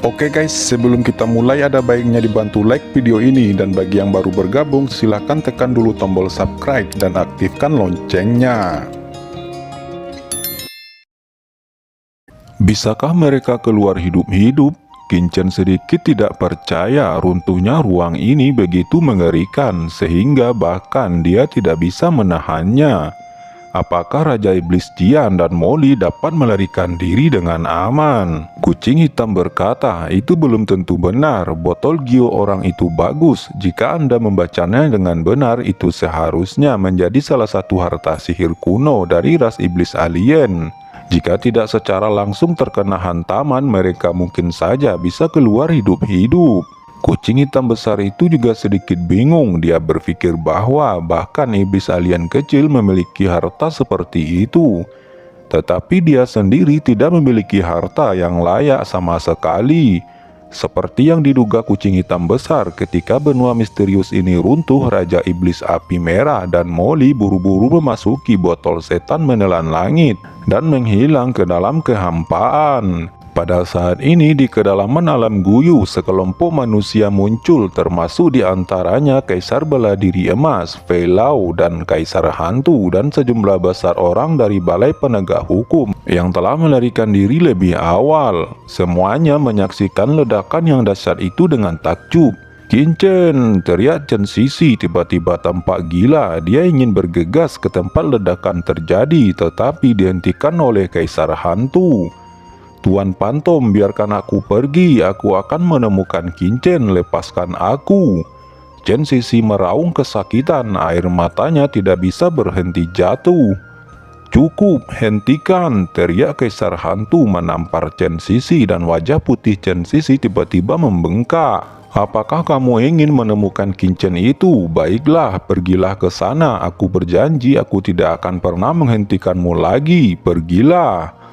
Oke guys, sebelum kita mulai ada baiknya dibantu like video ini, dan bagi yang baru bergabung silahkan tekan dulu tombol subscribe dan aktifkan loncengnya. Bisakah mereka keluar hidup-hidup? Kincen sedikit tidak percaya runtuhnya ruang ini begitu mengerikan sehingga bahkan dia tidak bisa menahannya. Apakah Raja Iblis Jian dan Molly dapat melarikan diri dengan aman? Kucing hitam berkata, itu belum tentu benar. Botol Gio orang itu bagus. Jika Anda membacanya dengan benar, itu seharusnya menjadi salah satu harta sihir kuno dari ras iblis alien. Jika tidak secara langsung terkena hantaman, mereka mungkin saja bisa keluar hidup-hidup. Kucing hitam besar itu juga sedikit bingung. Dia berpikir bahwa bahkan iblis alien kecil memiliki harta seperti itu. Tetapi dia sendiri tidak memiliki harta yang layak sama sekali. Seperti yang diduga kucing hitam besar, ketika benua misterius ini runtuh, Raja Iblis Api Merah dan Molly buru-buru memasuki botol setan menelan langit dan menghilang ke dalam kehampaan. Pada saat ini di kedalaman alam Guyu, sekelompok manusia muncul, termasuk diantaranya Kaisar Bela Diri Emas, Fei Lao, dan Kaisar Hantu, dan sejumlah besar orang dari Balai Penegak Hukum yang telah melarikan diri lebih awal. Semuanya menyaksikan ledakan yang dahsyat itu dengan takjub. "Kincen!" teriak Chen Sisi tiba-tiba tampak gila. Dia ingin bergegas ke tempat ledakan terjadi, tetapi dihentikan oleh Kaisar Hantu. "Tuan Pantom, biarkan aku pergi. Aku akan menemukan Kincen. Lepaskan aku." Chen Sisi meraung kesakitan. Air matanya tidak bisa berhenti jatuh. "Cukup, hentikan!" teriak Kaisar Hantu menampar Chen Sisi, dan wajah putih Chen Sisi tiba-tiba membengkak. "Apakah kamu ingin menemukan Kincen itu? Baiklah, pergilah ke sana. Aku berjanji aku tidak akan pernah menghentikanmu lagi. Pergilah!"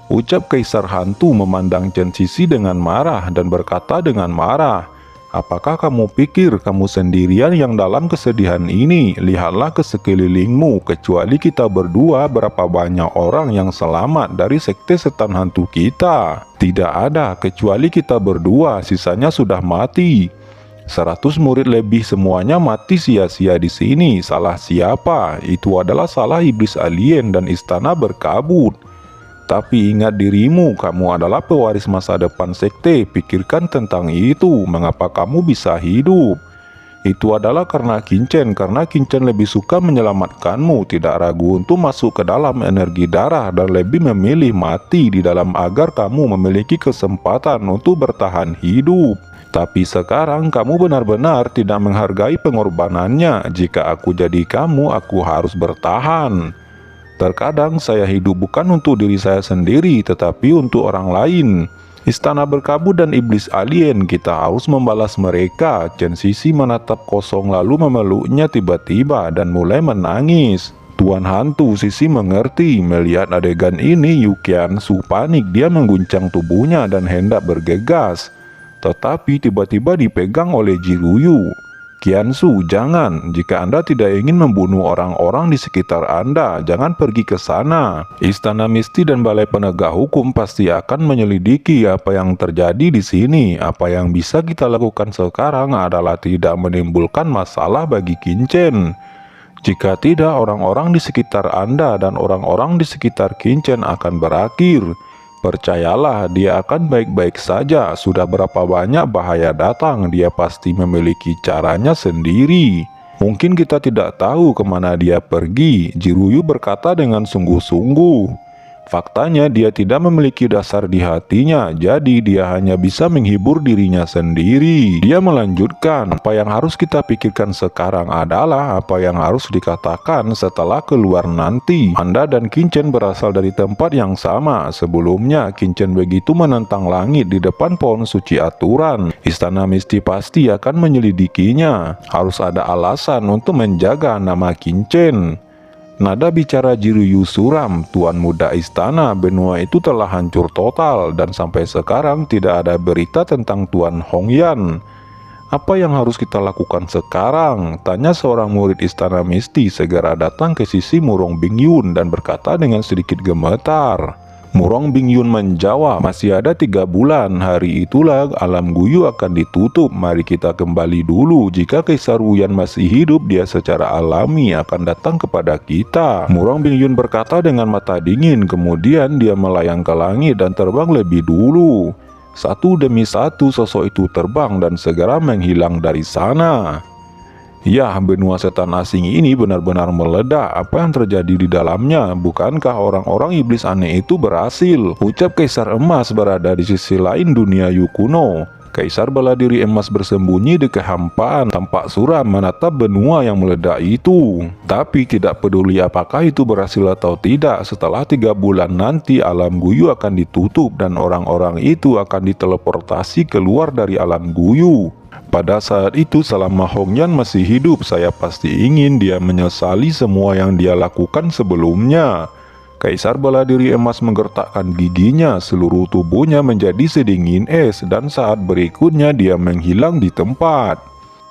Ucap Kaisar Hantu memandang Chen Sisi dengan marah dan berkata dengan marah, "Apakah kamu pikir kamu sendirian yang dalam kesedihan ini? Lihatlah ke sekelilingmu. Kecuali kita berdua, berapa banyak orang yang selamat dari sekte setan hantu kita? Tidak ada, kecuali kita berdua, sisanya sudah mati. 100 murid lebih, semuanya mati sia-sia di sini. Salah siapa? Itu adalah salah iblis alien dan istana berkabut. Tapi ingat dirimu, kamu adalah pewaris masa depan sekte. Pikirkan tentang itu. Mengapa kamu bisa hidup? Itu adalah karena Kincen lebih suka menyelamatkanmu. Tidak ragu untuk masuk ke dalam energi darah dan lebih memilih mati di dalam agar kamu memiliki kesempatan untuk bertahan hidup. Tapi sekarang kamu benar-benar tidak menghargai pengorbanannya. Jika aku jadi kamu, aku harus bertahan. Terkadang saya hidup bukan untuk diri saya sendiri, tetapi untuk orang lain. Istana berkabut dan iblis alien, kita harus membalas mereka." Chen Sisi menatap kosong lalu memeluknya tiba-tiba dan mulai menangis. "Tuan Hantu," Sisi mengerti. Melihat adegan ini, Yu Qiansu panik. Dia mengguncang tubuhnya dan hendak bergegas, tetapi tiba-tiba dipegang oleh Jiruyu. "Qiansu, jangan. Jika Anda tidak ingin membunuh orang-orang di sekitar Anda, jangan pergi ke sana. Istana Misti dan Balai Penegak Hukum pasti akan menyelidiki apa yang terjadi di sini. Apa yang bisa kita lakukan sekarang adalah tidak menimbulkan masalah bagi Kincen. Jika tidak, orang-orang di sekitar Anda dan orang-orang di sekitar Kincen akan berakhir. Percayalah, dia akan baik-baik saja. Sudah berapa banyak bahaya datang, dia pasti memiliki caranya sendiri. Mungkin kita tidak tahu kemana dia pergi." Jiruyu berkata dengan sungguh-sungguh. Faktanya dia tidak memiliki dasar di hatinya, jadi dia hanya bisa menghibur dirinya sendiri. Dia melanjutkan, "Apa yang harus kita pikirkan sekarang adalah apa yang harus dikatakan setelah keluar nanti. Anda dan Kincen berasal dari tempat yang sama. Sebelumnya Kincen begitu menentang langit di depan pohon suci aturan. Istana Misti pasti akan menyelidikinya. Harus ada alasan untuk menjaga nama Kincen." Nada bicara Jiruyu suram. "Tuan muda istana, benua itu telah hancur total dan sampai sekarang tidak ada berita tentang Tuan Hongyan. Apa yang harus kita lakukan sekarang?" tanya seorang murid istana Misti segera datang ke sisi murung Bingyun dan berkata dengan sedikit gemetar, Murong Bingyun menjawab, masih ada 3 bulan, hari itulah alam Guyu akan ditutup. Mari kita kembali dulu. Jika Kaisar Wuyan masih hidup, dia secara alami akan datang kepada kita. Murong Bingyun berkata dengan mata dingin, kemudian dia melayang ke langit dan terbang lebih dulu. Satu demi satu sosok itu terbang dan segera menghilang dari sana. Ya, benua setan asing ini benar-benar meledak. Apa yang terjadi di dalamnya? Bukankah orang-orang iblis aneh itu berhasil? Ucap Kaisar Emas berada di sisi lain dunia Yu kuno. Kaisar bela diri emas bersembunyi di kehampaan, tampak suram menatap benua yang meledak itu. Tapi tidak peduli apakah itu berhasil atau tidak, setelah 3 bulan nanti alam Guyu akan ditutup dan orang-orang itu akan diteleportasi keluar dari alam Guyu. Pada saat itu selama Hongyan masih hidup, saya pasti ingin dia menyesali semua yang dia lakukan sebelumnya. Kaisar bela diri emas menggertakkan giginya, seluruh tubuhnya menjadi sedingin es dan saat berikutnya dia menghilang di tempat.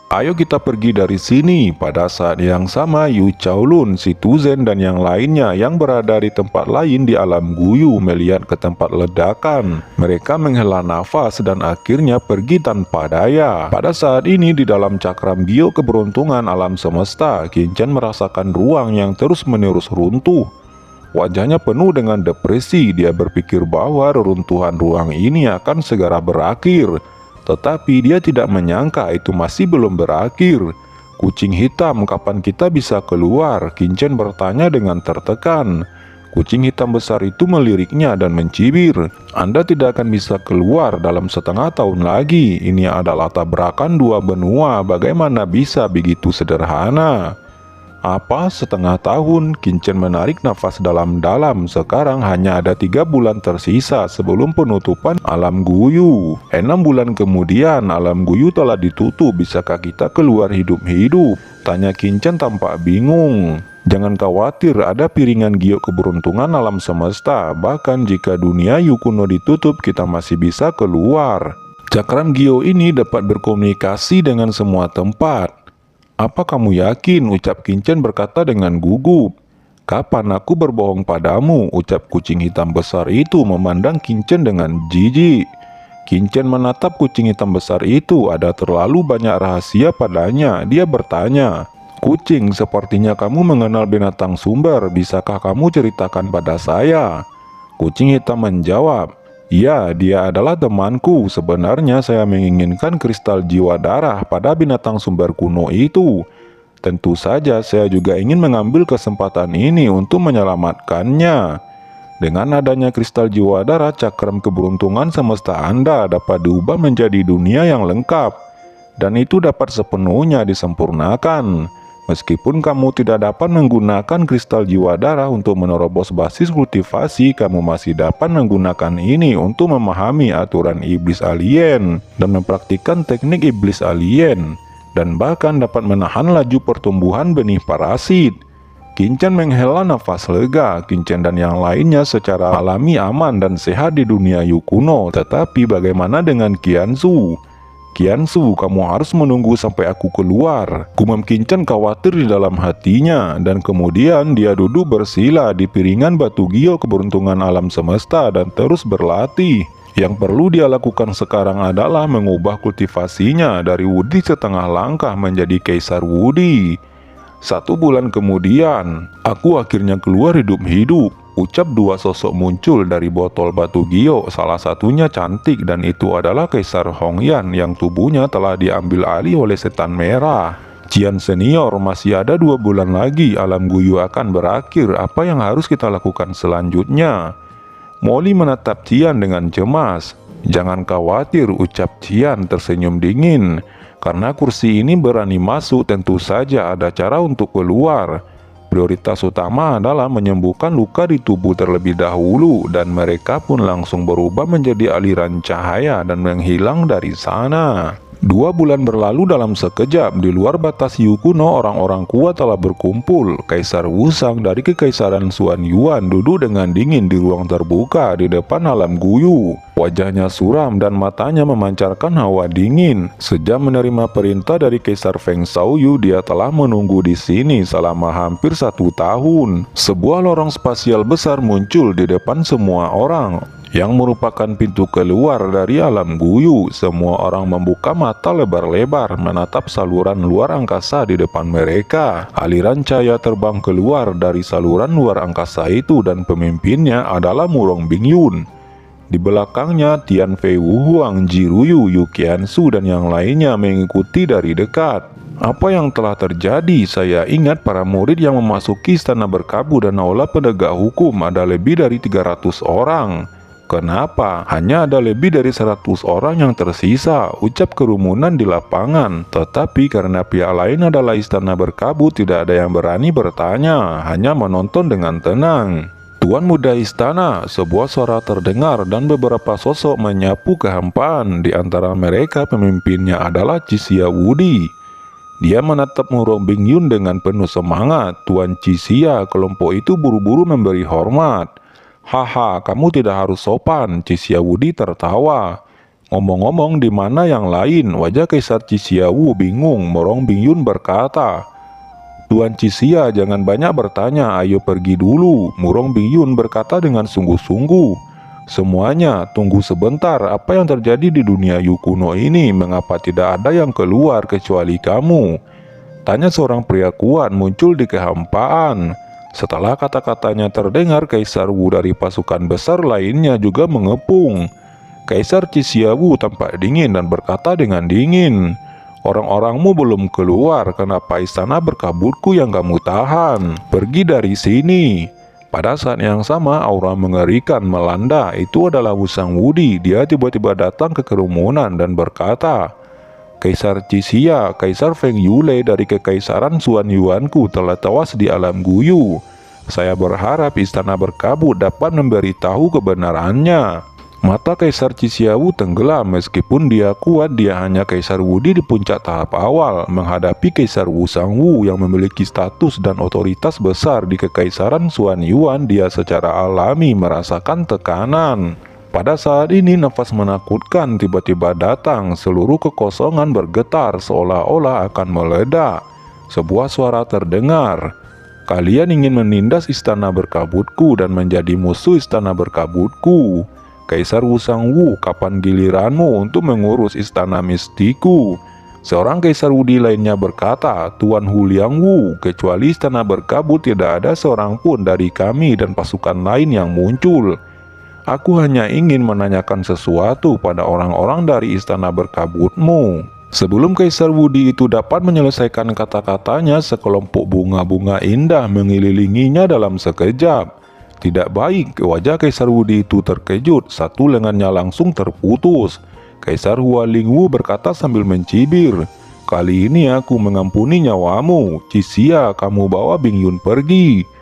Ayo kita pergi dari sini. Pada saat yang sama Yu Chaolun, si Tuzen dan yang lainnya yang berada di tempat lain di alam Guyu melihat ke tempat ledakan. Mereka menghela nafas dan akhirnya pergi tanpa daya. Pada saat ini di dalam cakram Gio keberuntungan alam semesta, Qin Chen merasakan ruang yang terus-menerus runtuh. Wajahnya penuh dengan depresi. Dia berpikir bahwa reruntuhan ruang ini akan segera berakhir. Tetapi dia tidak menyangka itu masih belum berakhir. Kucing hitam, kapan kita bisa keluar? Qin Chen bertanya dengan tertekan. Kucing hitam besar itu meliriknya dan mencibir. Anda tidak akan bisa keluar dalam setengah tahun lagi. Ini adalah tabrakan 2 benua. Bagaimana bisa begitu sederhana? Apa, setengah tahun? Qin Chen menarik nafas dalam-dalam. Sekarang hanya ada 3 bulan tersisa sebelum penutupan alam Guyu. 6 bulan kemudian alam Guyu telah ditutup. Bisakah kita keluar hidup-hidup? Tanya Qin Chen tampak bingung. Jangan khawatir, ada piringan Gio keberuntungan alam semesta. Bahkan jika dunia Yu kuno ditutup, kita masih bisa keluar. Cakram Gio ini dapat berkomunikasi dengan semua tempat. Apa kamu yakin? Ucap Qin Chen berkata dengan gugup. Kapan aku berbohong padamu? Ucap kucing hitam besar itu memandang Qin Chen dengan jijik. Qin Chen menatap kucing hitam besar itu. Ada terlalu banyak rahasia padanya. Dia bertanya, kucing, sepertinya kamu mengenal binatang sumber. Bisakah kamu ceritakan pada saya? Kucing hitam menjawab, ya, dia adalah temanku. Sebenarnya saya menginginkan kristal jiwa darah pada binatang sumber kuno itu. Tentu saja saya juga ingin mengambil kesempatan ini untuk menyelamatkannya. Dengan adanya kristal jiwa darah, cakram keberuntungan semesta Anda dapat diubah menjadi dunia yang lengkap. Dan itu dapat sepenuhnya disempurnakan. Meskipun kamu tidak dapat menggunakan kristal jiwa darah untuk menerobos basis kultivasi, kamu masih dapat menggunakan ini untuk memahami aturan iblis alien dan mempraktikkan teknik iblis alien, dan bahkan dapat menahan laju pertumbuhan benih parasit. Qin Chen menghela nafas lega. Qin Chen dan yang lainnya secara alami aman dan sehat di dunia Yu kuno. Tetapi bagaimana dengan Qianzu? Qianzu, kamu harus menunggu sampai aku keluar. Gumam Qin Chen khawatir di dalam hatinya, dan kemudian dia duduk bersila di piringan batu Gio keberuntungan alam semesta dan terus berlatih. Yang perlu dia lakukan sekarang adalah mengubah kultivasinya dari Wudi setengah langkah menjadi Kaisar Wudi. 1 bulan kemudian, aku akhirnya keluar hidup-hidup. Ucap 2 sosok muncul dari botol batu Gio. Salah satunya cantik dan itu adalah Kaisar Hongyan yang tubuhnya telah diambil alih oleh setan merah. Qian senior, masih ada 2 bulan lagi alam Guyu akan berakhir. Apa yang harus kita lakukan selanjutnya? Molly menatap Qian dengan cemas. Jangan khawatir, ucap Qian tersenyum dingin. Karena kursi ini berani masuk, tentu saja ada cara untuk keluar. Prioritas utama adalah menyembuhkan luka di tubuh terlebih dahulu, dan mereka pun langsung berubah menjadi aliran cahaya dan menghilang dari sana. 2 bulan berlalu dalam sekejap. Di luar batas Yu kuno, orang-orang kuat telah berkumpul. Kaisar Wusang dari Kekaisaran Xuan Yuan duduk dengan dingin di ruang terbuka di depan alam Guyu. Wajahnya suram dan matanya memancarkan hawa dingin. Sejak menerima perintah dari Kaisar Feng Xiaoyu, dia telah menunggu di sini selama hampir 1 tahun. Sebuah lorong spasial besar muncul di depan semua orang, yang merupakan pintu keluar dari alam Guyu. Semua orang membuka mata lebar-lebar menatap saluran luar angkasa di depan mereka. Aliran cahaya terbang keluar dari saluran luar angkasa itu dan pemimpinnya adalah Murong Bingyun. Di belakangnya Tian Fei Wu, Huang Jiruyu, Yu Qiansu dan yang lainnya mengikuti dari dekat. Apa yang telah terjadi? Saya ingat para murid yang memasuki istana berkabut dan aula penegak hukum ada lebih dari 300 orang. Kenapa hanya ada lebih dari 100 orang yang tersisa? Ucap kerumunan di lapangan. Tetapi karena pihak lain adalah istana berkabut, tidak ada yang berani bertanya, hanya menonton dengan tenang. Tuan muda istana, sebuah suara terdengar dan beberapa sosok menyapu kehampaan. Di antara mereka pemimpinnya adalah Cixia Wudi. Dia menatap Murong Bingyun dengan penuh semangat. Tuan Cixia, kelompok itu buru-buru memberi hormat. Haha, kamu tidak harus sopan. Cixia Wudi tertawa. Ngomong-ngomong, di mana yang lain? Wajah Kaisar Cixia Wu bingung. Murong Bingyun berkata, Tuan Cixia, jangan banyak bertanya, ayo pergi dulu. Murong Bingyun berkata dengan sungguh-sungguh. Semuanya, tunggu sebentar. Apa yang terjadi di dunia Yu kuno ini? Mengapa tidak ada yang keluar kecuali kamu? Tanya seorang pria kuat muncul di kehampaan. Setelah kata-katanya terdengar, Kaisar Wu dari pasukan besar lainnya juga mengepung. Kaisar Cixia Wu tampak dingin dan berkata dengan dingin, orang-orangmu belum keluar, kenapa istana berkabutku yang kamu tahan? Pergi dari sini. Pada saat yang sama, aura mengerikan melanda. Itu adalah Wusang Wudi. Dia tiba-tiba datang ke kerumunan dan berkata, Kaisar Cixia, Kaisar Feng Yule dari Kekaisaran Xuan Yuanku telah tewas di alam Guyu. Saya berharap istana berkabut dapat memberitahu kebenarannya. Mata Kaisar Cixia Wu tenggelam. Meskipun dia kuat, dia hanya Kaisar Wudi di puncak tahap awal. Menghadapi Kaisar Wusang Wu yang memiliki status dan otoritas besar di Kekaisaran Xuan Yuan, dia secara alami merasakan tekanan. Pada saat ini nafas menakutkan tiba-tiba datang. Seluruh kekosongan bergetar seolah-olah akan meledak. Sebuah suara terdengar. Kalian ingin menindas istana berkabutku dan menjadi musuh istana berkabutku. Kaisar Wusang Wu, kapan giliranmu untuk mengurus istana mistiku? Seorang Kaisar Wudi lainnya berkata, Tuan Huliang Wu, kecuali istana berkabut tidak ada seorang pun dari kami dan pasukan lain yang muncul. Aku hanya ingin menanyakan sesuatu pada orang-orang dari istana berkabutmu. Sebelum Kaisar Wudi itu dapat menyelesaikan kata-katanya, sekelompok bunga-bunga indah mengelilinginya dalam sekejap. Tidak baik, wajah Kaisar Wudi itu terkejut. Satu lengannya langsung terputus. Kaisar Hualingwu berkata sambil mencibir, kali ini aku mengampuni nyawamu. Cixia, kamu bawa Bingyun pergi.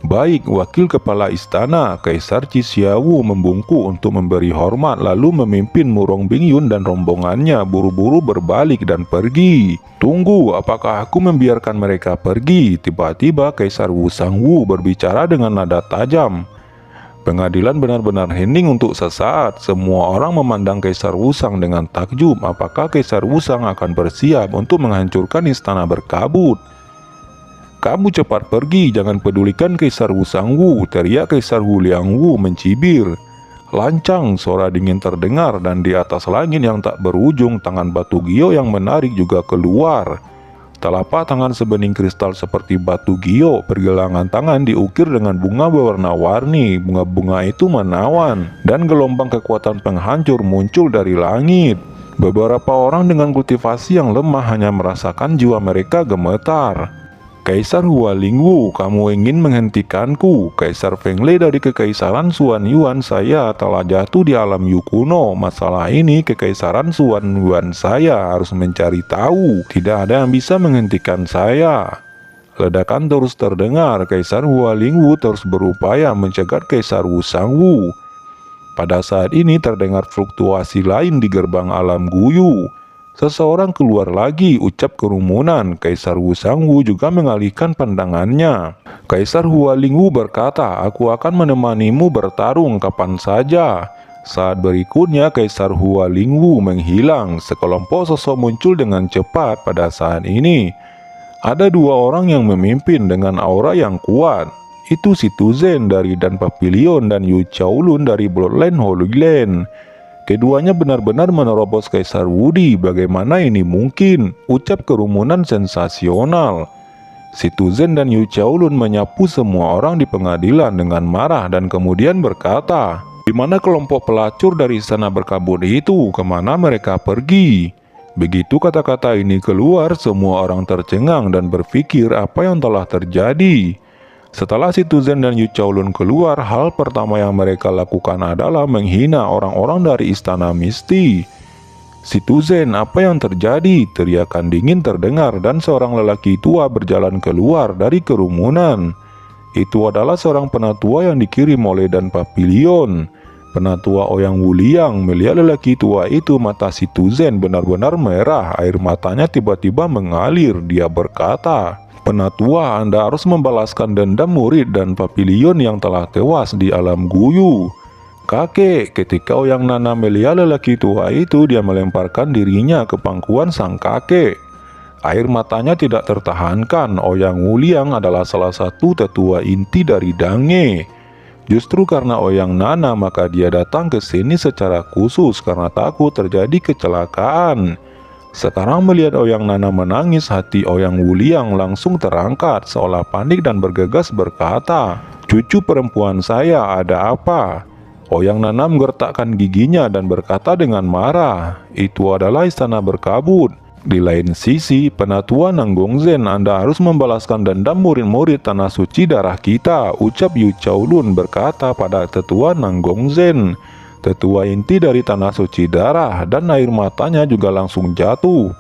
Baik, wakil kepala istana. Kaisar Cixia Wu membungkuk untuk memberi hormat, lalu memimpin Murong Bingyun dan rombongannya buru-buru berbalik dan pergi. Tunggu, apakah aku membiarkan mereka pergi? Tiba-tiba Kaisar Wusang Wu berbicara dengan nada tajam. Pengadilan benar-benar hening untuk sesaat. Semua orang memandang Kaisar Wusang dengan takjub. Apakah Kaisar Wusang akan bersiap untuk menghancurkan istana berkabut? Kamu cepat pergi, jangan pedulikan Kaisar Wusang Wu, teriak Kaisar Huliang Wu mencibir. Lancang, suara dingin terdengar dan di atas langit yang tak berujung, tangan batu gio yang menarik juga keluar. Telapak tangan sebening kristal seperti batu gio, pergelangan tangan diukir dengan bunga berwarna-warni. Bunga-bunga itu menawan dan gelombang kekuatan penghancur muncul dari langit. Beberapa orang dengan kultivasi yang lemah hanya merasakan jiwa mereka gemetar. Kaisar Hualingwu, kamu ingin menghentikanku? Kaisar Feng Lei dari Kekaisaran Xuan Yuan saya telah jatuh di alam Yu kuno. Masalah ini Kekaisaran Xuan Yuan saya harus mencari tahu. Tidak ada yang bisa menghentikan saya. Ledakan terus terdengar. Kaisar Hualingwu terus berupaya mencegat Kaisar Wusang Wu. Pada saat ini terdengar fluktuasi lain di gerbang alam Guyu. Seseorang keluar lagi, ucap kerumunan. Kaisar Wu Shangwu juga mengalihkan pandangannya. Kaisar Hualingwu berkata, aku akan menemanimu bertarung kapan saja. Saat berikutnya Kaisar Hualingwu menghilang. Sekelompok sosok muncul dengan cepat pada saat ini. Ada dua orang yang memimpin dengan aura yang kuat. Itu Si Tuzen dari Dan Papilion dan Yu Chaolun dari Bloodline Holy Land. Keduanya benar-benar menerobos Kaisar Wudi. Bagaimana ini mungkin? Ucap kerumunan sensasional. Si Tuzen dan Yu Chaolun menyapu semua orang di pengadilan dengan marah dan kemudian berkata, di mana kelompok pelacur dari istana berkabut itu? Kemana mereka pergi? Begitu kata-kata ini keluar, semua orang tercengang dan berpikir apa yang telah terjadi. Setelah Si Tuzen dan Yu Chaolun keluar, hal pertama yang mereka lakukan adalah menghina orang-orang dari Istana Misti. Si Tuzen, apa yang terjadi? Teriakan dingin terdengar dan seorang lelaki tua berjalan keluar dari kerumunan. Itu adalah seorang penatua yang dikirim oleh Dan Papilion. Penatua Ouyang Wuliang melihat lelaki tua itu, mata Si Tuzen benar-benar merah, air matanya tiba-tiba mengalir. Dia berkata, Penatua, Anda harus membalaskan dendam murid Dan Papilion yang telah tewas di alam Guyu. Kakek, ketika Ouyang Nana melihat lelaki tua itu, dia melemparkan dirinya ke pangkuan sang kakek. Air matanya tidak tertahankan. Ouyang Wuliang adalah salah satu tetua inti dari Dange. Justru karena Ouyang Nana, maka dia datang ke sini secara khusus karena takut terjadi kecelakaan. Sekarang melihat Ouyang Nana menangis, hati Ouyang Wuliang langsung terangkat, seolah panik dan bergegas berkata, cucu perempuan saya, ada apa? Ouyang Nana menggertakkan giginya dan berkata dengan marah, itu adalah istana berkabut. Di lain sisi, Penatua Nanggongzen, Anda harus membalaskan dendam murid-murid tanah suci darah kita, ucap Yu Chaolun berkata pada tetua Nanggongzen, tetua inti dari tanah suci darah, dan air matanya juga langsung jatuh.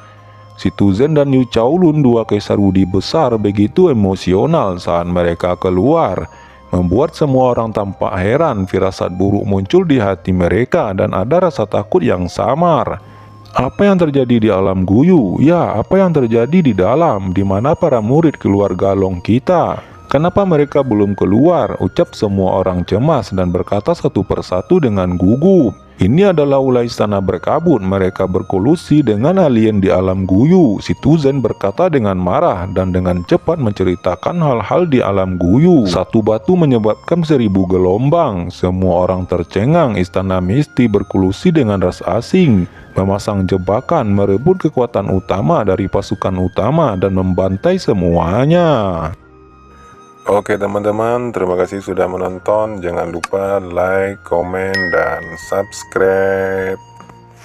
Si Tuzen dan Yu Chaolun, dua kaisar Wudi besar, begitu emosional saat mereka keluar, membuat semua orang tampak heran. Firasat buruk muncul di hati mereka dan ada rasa takut yang samar. Apa yang terjadi di alam Guyu? Ya, apa yang terjadi di dalam? Di mana para murid keluarga Long kita? Kenapa mereka belum keluar? Ucap semua orang cemas dan berkata satu persatu dengan gugup. Ini adalah ulah istana berkabut. Mereka berkolusi dengan alien di alam Guyu. Si Tuzen berkata dengan marah dan dengan cepat menceritakan hal-hal di alam Guyu. Satu batu menyebabkan 1000 gelombang. Semua orang tercengang. Istana Misti berkolusi dengan ras asing, memasang jebakan, merebut kekuatan utama dari pasukan utama dan membantai semuanya. Oke teman-teman, terima kasih sudah menonton. Jangan lupa like, komen, dan subscribe.